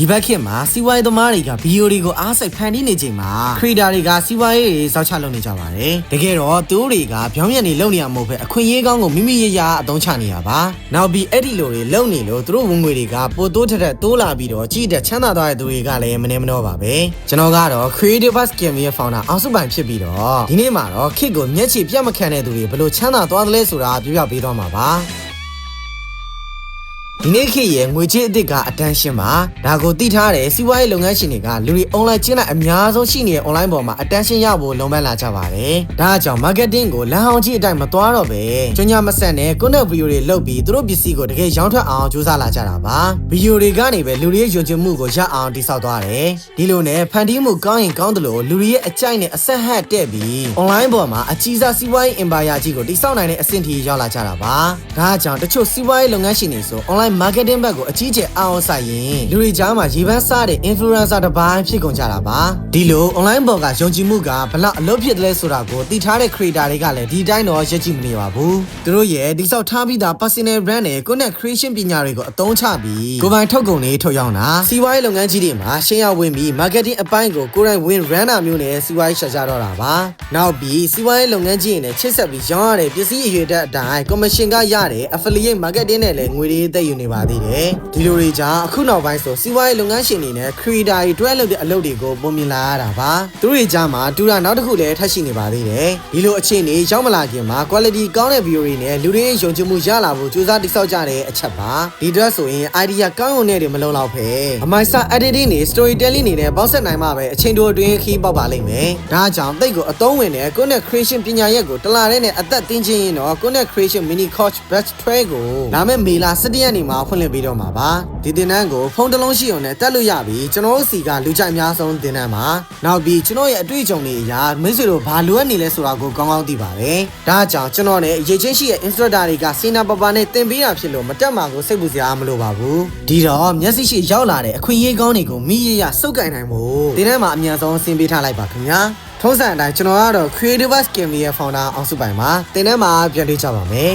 ဒီဘက်ခေတ်မှာစီးပွားရေးသမားတွေကဗီဒီယိုတွေကိုအားစိတ်ဖန်တီးနေချိန်မှာခရီးတာတွေကစီးပွားရေးတွေစောက်ချလုပ်နေကြပါတယ်တကယ်တော့သူတို့တွေကပြောင်းပြန်နေလုပ်နေရမဟုတ်ပဲအခွင့်အရေးကောင်းကိုမိမိရရအသုံးချနေရပါနောက်ပြီးအဲ့ဒီလိုတွေလုပ်နေလို့သူတို့ဝင်ငွေတွေကပိုတိုးထက်တိုးလာပြီးတော့ကြည့်တဲ့ချမ်းသာသွားတဲ့သူတွေကလည်းမနေမနှောပါပဲကျွန်တော်ကတော့ Creative Bus Game ရဲ့ founder အောင်စုပိုင်ဖြစ်ပြီးတော့ဒီနေ့မှာတော့ခေတ်ကိုမျက်ခြေပြတ်မခံတဲ့သူတွေဘယ်လိုချမ်းသာသွားသလဲဆိုတာပြောပြပေးသွားမှာပါဒီနေ့ခေတ်ရဲ့ငွေကြေးအသစ်ကအတန်းရှင်းပါဒါကိုသိထားတဲ့စီးပွားရေးလုပ်ငန်းရှင်တွေကလူတွေ online ကျင်းလိုက်အများဆုံးရှိနေတဲ့ online ပေါ်မှာအတန်းရှင်းရဖို့လုံးပန်းလာကြပါတယ်ဒါအကြောင်း marketing ကိုလမ်းအောင်ကြီးအတိုင်းမသွားတော့ပဲကျွမ်းကျမဆက်နဲ့ content video တွေလုပ်ပြီးသူတို့ပစ္စည်းကိုတကယ်ရောင်းထွက်အောင်ကြိုးစားလာကြတာပါဗီဒီယိုတွေကနေပဲလူတွေရဲ့ယုံကြည်မှုကိုရအောင်တည်ဆောက်သွားတယ်ဒီလိုနဲ့ဖန်တီးမှုကောင်းရင်ကောင်းတယ်လို့လူတွေရဲ့အကြိုက်နဲ့အဆက်ဟတ်တက်ပြီး online ပေါ်မှာအကြီးစားစီးပွားရေး empire ကြီးကိုတည်ဆောက်နိုင်တဲ့အဆင့်ထိရောက်လာကြတာပါဒါအကြောင်းတချို့စီးပွားရေးလုပ်ငန်းရှင်တွေဆို online marketing ဘက်ကိုအကြီးကျယ်အောင်ဆိုင်ရင်လူတွေကြားမှာရေပန်းစားတဲ့ influencer တစ်ပိုင်းဖြစ်ကုန်ကြတာပါဒီလို online ပေါ်ကယုံကြည်မှုကဘလောက်အလုပ်ဖြစ်တယ်လဲဆိုတာကိုသိထားတဲ့ creator တွေကလည်းဒီတိုင်းတော့ရက်ကြည့်မနေပါဘူးသူတို့ရဲ့တိဆောက်ထားပြီးသား personal brand နဲ့ content creation ပညာတွေကိုအသုံးချပြီးကိုယ်ပိုင်ထုတ်ကုန်တွေထုတ်ရောင်းတာစီးပွားရေးလုပ်ငန်းကြီးတွေမှာရှင်းရဝင်ပြီး marketing အပိုင်းကိုကိုယ်တိုင်ဝင် run တာမျိုးနဲ့စီးပွားရေးရှာကြတော့တာပါနောက်ပြီးစီးပွားရေးလုပ်ငန်းကြီးတွေနဲ့ချိတ်ဆက်ပြီးရောင်းရတဲ့ပစ္စည်းအရွေတက်အတိုင်း commission ကရတဲ့ affiliate marketing နဲ့လည်းငွေတွေသက်ယူနေပါသေးတယ်ဒီလိုတွေကြောင့်အခုနောက်ပိုင်းဆိုစီးပွားရေးလုပ်ငန်းရှင်တွေနဲ့ creator တွေတွဲလုပ်တဲ့အလုပ်တွေကိုပုံမြင်လာရတာပါသူတို့တွေကြားမှာတူတာနောက်တစ်ခုလည်းထပ်ရှိနေပါသေးတယ်ဒီလိုအခြေအနေရောက်မလာခင်မှာ quality ကောင်းတဲ့ video တွေနဲ့လူတွေရဲ့ယုံကြည်မှုရလာဖို့ကြိုးစားတိစောက်ကြတဲ့အချက်ပါဒီအတွက်ဆိုရင် idea ကောင်းုံနဲ့တွေမလုံလောက်ပဲအမိုက်စ editing နဲ့ storytelling တွေနဲ့ပေါင်းစပ်နိုင်မှပဲအချိန်တိုအတွင်းခီးပေါက်ပါလိမ့်မယ်ဒါကြောင့်တိတ်ကိုအသုံးဝင်တဲ့ content creation ပညာရက်ကိုတလားတဲ့နဲ့အသက်သင်ချင်းရင်တော့ content creation mini course batch 12ကိုလာမယ့်မေလ17ရက်နေ့မှာဖွင့်လှစ်ပေးတော့မှာပါဒီသင်တန်းကိုဖုန်းတစ်လုံးရှိုံနဲ့တက်လို့ရပြီးကျွန်တော်တို့စီကလူကြိုက်အများဆုံးသင်တန်းပါနောက်ပြီးကျွန်တော်ရဲ့အတွေ့အကြုံတွေအရာမိတ်ဆွေတို့ဘာလိုအပ်နေလဲဆိုတာကိုကောင်းကောင်းသိပါတယ်ဒါကြောင့်ကျွန်တော်နဲ့ရေချင်းရှိရဲ့ instructor တွေကစေနာပပနဲ့သင်ပေးတာဖြစ်လို့မတက်မှာကိုစိတ်ပူစရာမလိုပါဘူးဒီတော့မျက်စိရှိရောက်လာတဲ့အခွင့်အရေးကောင်းတွေကိုမိရရစုပ်ကိုင်နိုင်ဖို့သင်တန်းမှာအမြန်ဆုံးဆင်ပေးထားလိုက်ပါခင်ဗျာထုံးစံအတိုင်းကျွန်တော်ကတော့ Creative Bus Game ရဲ့ founder အောင်စုပိုင်ပါသင်တန်းမှာပြန်တွေ့ကြပါမယ်